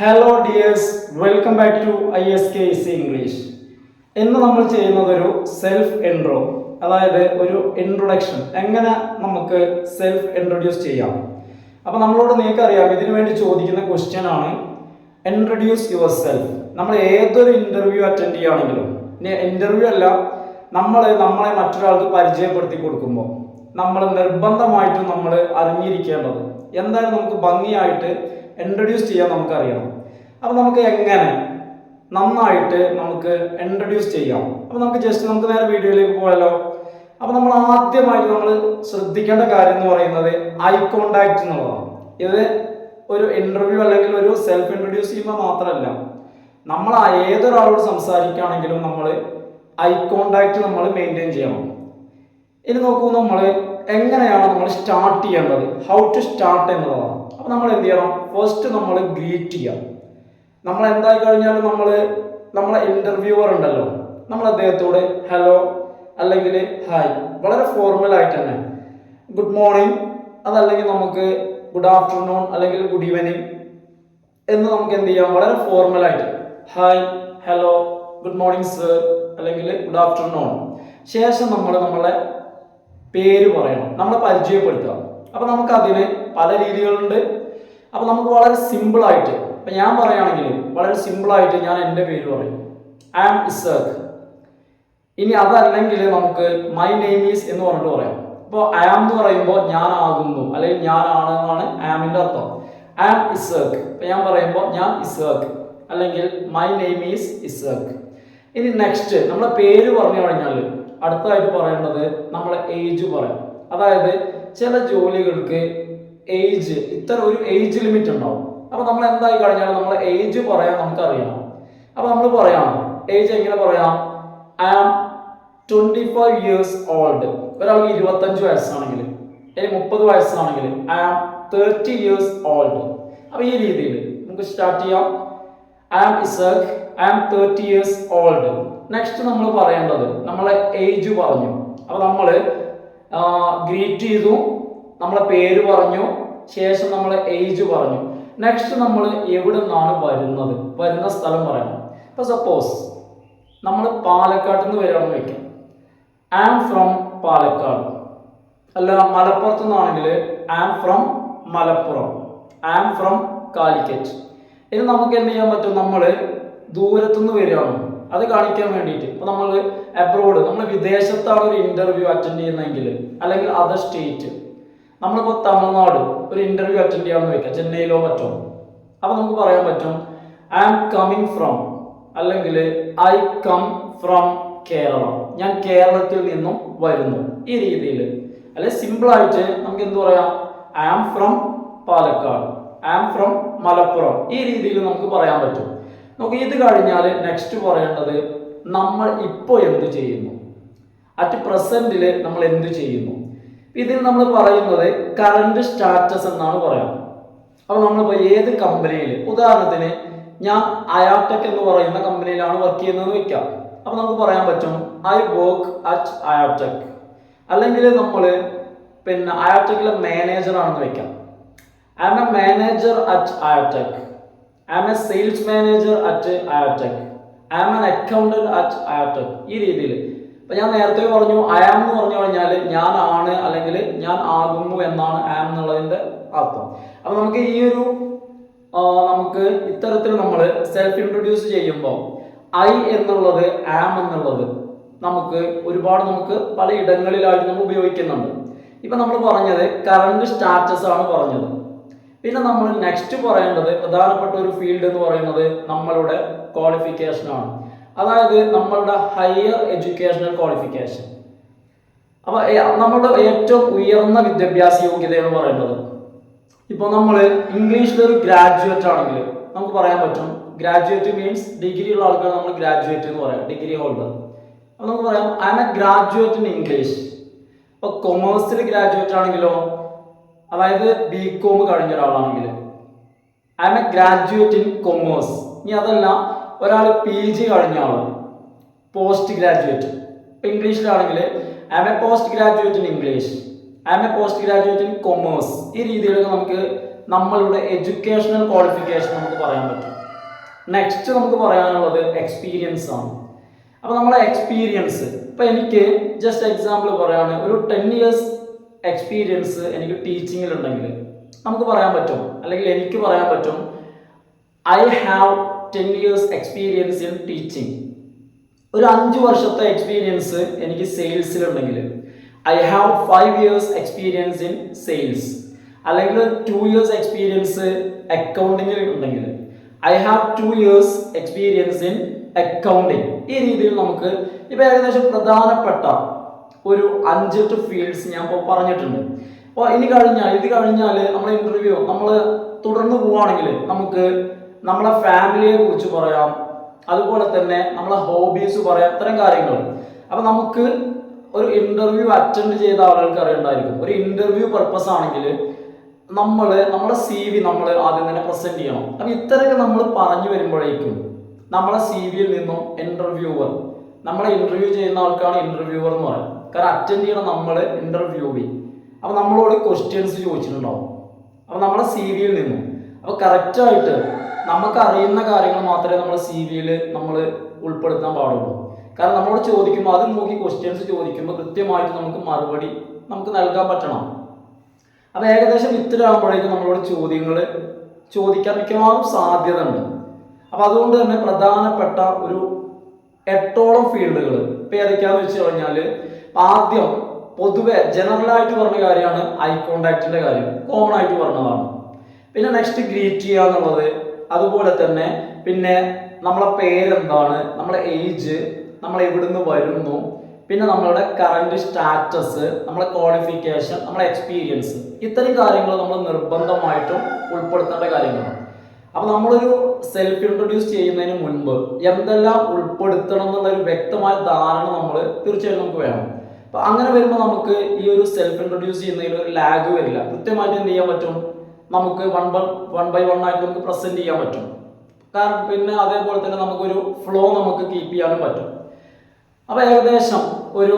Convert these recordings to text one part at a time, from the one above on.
Hello dears, welcome back to ISKC English. ഇന്ന് നമ്മൾ ചെയ്യുന്നത് ഒരു സെൽഫ് ഇൻട്രോ, അതായത് ഒരു ഇൻട്രൊഡക്ഷൻ. എങ്ങനെ നമുക്ക് സെൽഫ് ഇൻട്രൊഡ്യൂസ് ചെയ്യാം. അപ്പോൾ നമ്മളോട് നിങ്ങൾക്കറിയാം, ഇതിനു വേണ്ടി ചോദിക്കുന്ന ക്വസ്റ്റ്യൻ ആണ് ഇൻട്രൊഡ്യൂസ് യുവർ സെൽഫ്. നമ്മൾ ഏതൊരു ഇൻ്റർവ്യൂ അറ്റൻഡ് ചെയ്യുകയാണെങ്കിലും, ഇനി ഇൻ്റർവ്യൂ അല്ല, നമ്മളെ മറ്റൊരാൾക്ക് പരിചയപ്പെടുത്തി കൊടുക്കുമ്പോൾ നമ്മൾ നിർബന്ധമായിട്ടും നമ്മൾ അറിഞ്ഞിരിക്കേണ്ടത് എന്തായാലും നമുക്ക് ഭംഗിയായിട്ട് ഇൻട്രൊഡ്യൂസ് ചെയ്യാൻ നമുക്കറിയണം. അപ്പോൾ നമുക്ക് എങ്ങനെ നന്നായിട്ട് നമുക്ക് ഇൻട്രൊഡ്യൂസ് ചെയ്യാം. അപ്പോൾ നമുക്ക് നേരെ വീഡിയോയിലേക്ക് പോയാലോ. അപ്പോൾ നമ്മൾ ആദ്യമായിട്ട് നമ്മൾ ശ്രദ്ധിക്കേണ്ട കാര്യം എന്ന് പറയുന്നത് ഐ കോണ്ടാക്ട് എന്നുള്ളതാണ്. ഇത് ഒരു ഇൻ്റർവ്യൂ അല്ലെങ്കിൽ ഒരു സെൽഫ് ഇൻട്രൊഡ്യൂസ് ചെയ്യുമ്പോൾ മാത്രമല്ല, നമ്മൾ ഏതൊരാളോട് സംസാരിക്കുകയാണെങ്കിലും നമ്മൾ ഐ കോണ്ടാക്ട് നമ്മൾ മെയിൻറ്റെയിൻ ചെയ്യണം. ഇനി നോക്കൂ, നമ്മൾ എങ്ങനെയാണ് നമ്മൾ സ്റ്റാർട്ട് ചെയ്യേണ്ടത്, ഹൗ ടു സ്റ്റാർട്ട് എന്നുള്ളതാണ്. അപ്പോൾ നമ്മൾ എന്ത് ചെയ്യണം? ഫസ്റ്റ് നമ്മൾ ഗ്രീറ്റ് ചെയ്യാം. നമ്മൾ എന്തായി കഴിഞ്ഞാലും നമ്മളെ ഇൻ്റർവ്യൂവർ ഉണ്ടല്ലോ, നമ്മൾ അദ്ദേഹത്തോട് ഹലോ അല്ലെങ്കിൽ ഹായ്, വളരെ ഫോർമൽ ആയിട്ട് തന്നെ ഗുഡ് മോർണിംഗ്, അതല്ലെങ്കിൽ നമുക്ക് ഗുഡ് ആഫ്റ്റർനൂൺ അല്ലെങ്കിൽ ഗുഡ് ഈവനിങ് എന്ന് നമുക്ക് എന്ത് ചെയ്യാം, വളരെ ഫോർമലായിട്ട് hi, hello, good morning sir അല്ലെങ്കിൽ ഗുഡ് ആഫ്റ്റർനൂൺ. ശേഷം നമ്മളെ പേര് പറയണം, നമ്മളെ പരിചയപ്പെടുത്തുക. അപ്പോൾ നമുക്ക് അതിന് പല രീതികളുണ്ട്. അപ്പോൾ നമുക്ക് വളരെ സിമ്പിളായിട്ട്, ഇപ്പം ഞാൻ പറയുകയാണെങ്കിൽ വളരെ സിമ്പിളായിട്ട് ഞാൻ എൻ്റെ പേര് പറയും, ഐ ആം ഇസാഖ്. ഇനി അതല്ലെങ്കിൽ നമുക്ക് മൈ നെയിം ഈസ് എന്ന് പറഞ്ഞിട്ട് പറയാം. അപ്പോൾ ഐ ആം എന്ന് പറയുമ്പോൾ ഞാനാകുന്നു അല്ലെങ്കിൽ ഞാനാണ് എന്നാണ് ആമിൻ്റെ അർത്ഥം. I am Isaq. ഇപ്പം ഞാൻ പറയുമ്പോൾ ഞാൻ ഇസാഖ് അല്ലെങ്കിൽ മൈ നെയിം ഈസ് ഇസാഖ്. ഇനി നെക്സ്റ്റ് നമ്മളെ പേര് പറഞ്ഞു കഴിഞ്ഞാൽ അടുത്തതായിട്ട് പറയേണ്ടത് നമ്മളെ ഏജ് പറയാം. അതായത് ചില ജോലികൾക്ക് ഇത്ര ഒരു ഏജ് ലിമിറ്റ് ഉണ്ടാവും. അപ്പോൾ നമ്മൾ എന്തായി കഴിഞ്ഞാൽ നമ്മളെ ഏജ് പറയാൻ നമുക്ക് അറിയണം. അപ്പോൾ നമ്മൾ പറയാം ഏജ് എങ്ങനെ പറയാം? I am 25 years old. ഒരാൾക്ക് 25 വയസ്സാണെങ്കിൽ, ഇനി 30 വയസ്സാണെങ്കിൽ ഐ ആം 30 years old. അപ്പോൾ ഈ രീതിയിൽ നമുക്ക് സ്റ്റാർട്ട് ചെയ്യാം. I am Isaq, I am 30 years old. Next നമ്മൾ പറയേണ്ടത് നമ്മളെ ഏജ് പറഞ്ഞു. അപ്പോൾ നമ്മൾ ഗ്രീറ്റ് ചെയ്തു, നമ്മളെ പേര് പറഞ്ഞു, ശേഷം നമ്മളെ ഏജ് പറഞ്ഞു. നെക്സ്റ്റ് നമ്മൾ എവിടെ നിന്നാണ് വരുന്ന സ്ഥലം പറയണം. ഇപ്പോൾ സപ്പോസ് നമ്മൾ പാലക്കാട് നിന്ന് വരികയാണെന്ന് വയ്ക്കാം, ഐ ആം ഫ്രം പാലക്കാട്. അല്ല, മലപ്പുറത്തു നിന്നാണെങ്കിൽ I am from Malappuram, I am from Calicut. ഇനി നമുക്ക് എന്ത് ചെയ്യാൻ പറ്റും? നമ്മൾ ദൂരത്തുനിന്ന് വരികയാണ്, അത് കാണിക്കാൻ വേണ്ടിയിട്ട്. ഇപ്പോൾ നമ്മൾ അബ്രോഡ്, നമ്മൾ വിദേശത്താണ് ഒരു ഇൻ്റർവ്യൂ അറ്റൻഡ് ചെയ്യുന്നതെങ്കിൽ, അല്ലെങ്കിൽ അതർ സ്റ്റേറ്റ്, നമ്മളിപ്പോൾ തമിഴ്നാട് ഒരു ഇൻ്റർവ്യൂ അറ്റൻഡ് ചെയ്യാമെന്ന് വെക്കാം, ചെന്നൈയിലോ മറ്റോ. അപ്പോൾ നമുക്ക് പറയാൻ പറ്റും ഐ ആം കമ്മിങ് ഫ്രം, അല്ലെങ്കിൽ ഐ കം ഫ്രം കേരള, ഞാൻ കേരളത്തിൽ നിന്നും വരുന്നു. ഈ രീതിയിൽ അല്ലെങ്കിൽ സിമ്പിളായിട്ട് നമുക്ക് എന്ത് പറയാം? I am from Palakkad, I am from Malappuram. ഈ രീതിയിൽ നമുക്ക് പറയാൻ പറ്റും. നമുക്ക് ഇത് കഴിഞ്ഞാൽ നെക്സ്റ്റ് പറയേണ്ടത് നമ്മൾ ഇപ്പോൾ എന്ത് ചെയ്യുന്നു, അറ്റ് പ്രസന്റിൽ നമ്മൾ എന്ത് ചെയ്യുന്നു. ഇതിൽ നമ്മൾ പറയുന്നത് കറന്റ് സ്റ്റാറ്റസ് എന്നാണ് പറയാം. അപ്പോൾ നമ്മളിപ്പോൾ ഏത് കമ്പനിയിൽ, ഉദാഹരണത്തിന് ഞാൻ അയാടെക് എന്ന് പറയുന്ന കമ്പനിയിലാണ് വർക്ക് ചെയ്യുന്നതെന്ന് വെക്കാം. അപ്പോൾ നമുക്ക് പറയാൻ പറ്റും ഐ വർക്ക് അറ്റ് അയാടെക്. അല്ലെങ്കിൽ നമ്മൾ അയാടെക്കിലെ മാനേജറാണെന്ന് വെക്കാം, I am a manager at Ayatech, I am a sales manager at Ayatech, I am an accountant at Ayatech. ഈ രീതിയിൽ ഇപ്പം ഞാൻ നേരത്തെ പറഞ്ഞു ഐ ആം എന്ന് പറഞ്ഞു കഴിഞ്ഞാൽ ഞാനാണ് അല്ലെങ്കിൽ ഞാൻ ആകുന്നു എന്നാണ് ഐ ആം എന്നുള്ളതിൻ്റെ അർത്ഥം. അപ്പോൾ നമുക്ക് നമുക്ക് ഇത്തരത്തിൽ നമ്മൾ സെൽഫ് ഇൻട്രൊഡ്യൂസ് ചെയ്യുമ്പോൾ ഐ എന്നുള്ളത് ആം എന്നുള്ളത് നമുക്ക് പല ഇടങ്ങളിലായിട്ട് നമ്മൾ ഉപയോഗിക്കുന്നുണ്ട്. ഇപ്പം നമ്മൾ പറഞ്ഞത് കറണ്ട് സ്റ്റാറ്റസ് ആണ് പറഞ്ഞത്. പിന്നെ നമ്മൾ നെക്സ്റ്റ് പറയേണ്ടത് പ്രധാനപ്പെട്ട ഒരു ഫീൽഡ് എന്ന് പറയുന്നത് നമ്മളുടെ ക്വാളിഫിക്കേഷനാണ്, അതായത് നമ്മളുടെ ഹയർ എഡ്യൂക്കേഷണൽ ക്വാളിഫിക്കേഷൻ. അപ്പോൾ നമ്മളുടെ ഏറ്റവും ഉയർന്ന വിദ്യാഭ്യാസ യോഗ്യത എന്ന് പറയുന്നത്, ഇപ്പോൾ നമ്മൾ ഇംഗ്ലീഷിലൊരു ഗ്രാജുവേറ്റ് ആണെങ്കിൽ നമുക്ക് പറയാൻ പറ്റും ഗ്രാജുവേറ്റ് മീൻസ് ഡിഗ്രി ഉള്ള ആൾക്കാർ നമ്മൾ ഗ്രാജുവേറ്റ് എന്ന് പറയാം, ഡിഗ്രി ഹോൾഡർ. അപ്പോൾ നമുക്ക് പറയാം I am a graduate in English. ഇപ്പോൾ കൊമേഴ്സിൽ ഗ്രാജുവേറ്റ് ആണെങ്കിലോ, അതായത് BCom കഴിഞ്ഞ ഒരാളാണെങ്കിൽ I am a graduate in commerce. ഇനി അതല്ല, ഒരാൾ PG കഴിഞ്ഞ ആൾ, പോസ്റ്റ് ഗ്രാജുവേറ്റ്. ഇപ്പോൾ ഇംഗ്ലീഷിലാണെങ്കിൽ I am a post graduate in English, I am a post graduate in commerce. ഈ രീതിയിലൊക്കെ നമുക്ക് നമ്മളുടെ എഡ്യൂക്കേഷണൽ ക്വാളിഫിക്കേഷൻ നമുക്ക് പറയാൻ പറ്റും. നെക്സ്റ്റ് നമുക്ക് പറയാനുള്ളത് എക്സ്പീരിയൻസ് ആണ്. അപ്പോൾ നമ്മളെ എക്സ്പീരിയൻസ്, ഇപ്പോൾ എനിക്ക് ജസ്റ്റ് എക്സാമ്പിൾ പറയുകയാണ്, ഒരു 10 years എക്സ്പീരിയൻസ് എനിക്ക് ടീച്ചിങ്ങിലുണ്ടെങ്കിൽ നമുക്ക് പറയാൻ പറ്റും, അല്ലെങ്കിൽ എനിക്ക് പറയാൻ പറ്റും, I have 10 years experience in teaching. ഒരു 5 വർഷത്തെ എക്സ്പീരിയൻസ് എനിക്ക് സെയിൽസിലുണ്ടെങ്കിൽ I have 5 years experience in sales. അല്ലെങ്കിൽ 2 years എക്സ്പീരിയൻസ് അക്കൗണ്ടിങ്ങിൽ ഉണ്ടെങ്കിൽ I have 2 years experience in accounting. ഈ രീതിയിൽ നമുക്ക് ഇപ്പോൾ ഏകദേശം പ്രധാനപ്പെട്ട ഒരു 5 ഫീൽഡ്സ് ഞാൻ ഇപ്പോൾ പറഞ്ഞിട്ടുണ്ട്. അപ്പോൾ ഇത് കഴിഞ്ഞാൽ നമ്മൾ ഇന്റർവ്യൂ നമ്മൾ തുടർന്ന് പോവുകയാണെങ്കിൽ നമുക്ക് നമ്മളെ ഫാമിലിയെ കുറിച്ച് പറയാം, അതുപോലെ തന്നെ നമ്മളെ ഹോബീസ് പറയാം, ഇത്തരം കാര്യങ്ങൾ. അപ്പോൾ നമുക്ക് ഒരു ഇന്റർവ്യൂ അറ്റൻഡ് ചെയ്ത ആളുകൾക്ക് അറിയണ്ടായിരിക്കും, ഒരു ഇന്റർവ്യൂ പർപ്പസ് ആണെങ്കിൽ നമ്മുടെ CV നമ്മൾ ആദ്യം തന്നെ പ്രസന്റ് ചെയ്യണം. അപ്പം ഇത്രയൊക്കെ നമ്മൾ പറഞ്ഞു വരുമ്പോഴേക്കും നമ്മളെ CV-യിൽ നിന്നും നമ്മളെ ഇന്റർവ്യൂ ചെയ്യുന്ന ആൾക്കാണ് ഇന്റർവ്യൂവർ എന്ന് പറയും. കാരണം അറ്റൻഡ് ചെയ്യണം നമ്മൾ ഇന്റർവ്യൂവി. അപ്പോൾ നമ്മളോട് ക്വസ്റ്റ്യൻസ് ചോദിച്ചിട്ടുണ്ടാവും. അപ്പോൾ നമ്മളെ CV-യിൽ നിന്നും അപ്പോൾ കറക്റ്റായിട്ട് നമുക്ക് അറിയുന്ന കാര്യങ്ങൾ മാത്രമേ നമ്മുടെ CV-യിൽ നമ്മൾ ഉൾപ്പെടുത്താൻ പാടുള്ളൂ. കാരണം നമ്മളോട് ചോദിക്കുമ്പോൾ അത് നോക്കി ക്വസ്റ്റ്യൻസ് ചോദിക്കുമ്പോൾ കൃത്യമായിട്ട് നമുക്ക് മറുപടി നമുക്ക് നൽകാൻ പറ്റണം. അപ്പോൾ ഏകദേശം ഇത്രയാകുമ്പോഴേക്കും നമ്മളോട് ചോദ്യങ്ങൾ ചോദിക്കാൻ മിക്കവാറും സാധ്യത ഉണ്ട്. അപ്പോൾ അതുകൊണ്ട് തന്നെ പ്രധാനപ്പെട്ട ഒരു 8ഓളം ഫീൽഡുകൾ ഇപ്പോൾ ഏതൊക്കെയാണെന്ന് വെച്ച് കഴിഞ്ഞാൽ, ആദ്യം പൊതുവെ ജനറലായിട്ട് പറഞ്ഞ കാര്യമാണ് ഐ കോണ്ടാക്റ്റിൻ്റെ കാര്യം, കോമൺ ആയിട്ട് പറഞ്ഞതാണ്. പിന്നെ നെക്സ്റ്റ് ഗ്രീറ്റ് ചെയ്യുക എന്നുള്ളത്, അതുപോലെ തന്നെ പിന്നെ നമ്മളെ പേരെന്താണ്, നമ്മളെ ഏജ്, നമ്മൾ എവിടുന്ന് വരുന്നു, പിന്നെ നമ്മളുടെ കറണ്ട് സ്റ്റാറ്റസ്, നമ്മളെ ക്വാളിഫിക്കേഷൻ, നമ്മളെ എക്സ്പീരിയൻസ്, ഇത്തരം കാര്യങ്ങൾ നമ്മൾ നിർബന്ധമായിട്ടും ഉൾപ്പെടുത്തേണ്ട കാര്യങ്ങളാണ്. അപ്പോൾ നമ്മളൊരു സെൽഫ് ഇൻട്രൊഡ്യൂസ് ചെയ്യുന്നതിന് മുൻപ് എന്തെല്ലാം ഉൾപ്പെടുത്തണം എന്നുള്ളൊരു വ്യക്തമായ ധാരണ നമ്മൾ തീർച്ചയായിട്ടും നമുക്ക് വേണം. അപ്പോൾ അങ്ങനെ വരുമ്പോൾ നമുക്ക് ഈ ഒരു സെൽഫ് ഇൻട്രൊഡ്യൂസ് ചെയ്യുന്നതിൽ ഒരു ലാഗ് വരില്ല. കൃത്യമായിട്ട് എന്ത് ചെയ്യാൻ പറ്റും, നമുക്ക് വൺ ബൈ വൺ ആയിട്ട് നമുക്ക് പ്രസന്റ് ചെയ്യാൻ പറ്റും. കാരണം പിന്നെ അതേപോലെ തന്നെ നമുക്കൊരു ഫ്ലോ നമുക്ക് കീപ്പ് ചെയ്യാനും പറ്റും. അപ്പോൾ ഏകദേശം ഒരു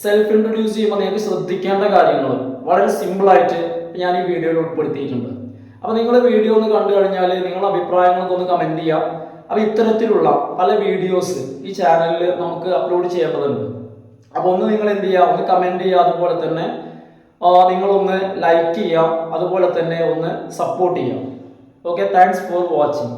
സെൽഫ് ഇൻട്രൊഡ്യൂസ് ചെയ്യുമ്പോൾ നിങ്ങൾക്ക് ശ്രദ്ധിക്കേണ്ട കാര്യങ്ങൾ വളരെ സിമ്പിളായിട്ട് ഞാൻ ഈ വീഡിയോയിൽ ഉൾപ്പെടുത്തിയിട്ടുണ്ട്. അപ്പോൾ നിങ്ങൾ വീഡിയോ ഒന്ന് കണ്ടു കഴിഞ്ഞാൽ നിങ്ങളുടെ അഭിപ്രായങ്ങളൊക്കെ ഒന്ന് കമൻറ്റ് ചെയ്യുക. അപ്പോൾ ഇത്തരത്തിലുള്ള പല വീഡിയോസ് ഈ ചാനലിൽ നമുക്ക് അപ്ലോഡ് ചെയ്യേണ്ടതുണ്ട്. അപ്പോൾ ഒന്ന് നിങ്ങൾ എന്ത് ചെയ്യുക, ഒന്ന് കമൻറ്റ് ചെയ്യുക, അതുപോലെ തന്നെ നിങ്ങളൊന്ന് ലൈക്ക് ചെയ്യുക, അതുപോലെ തന്നെ ഒന്ന് സപ്പോർട്ട് ചെയ്യുക. Okay, thanks for watching.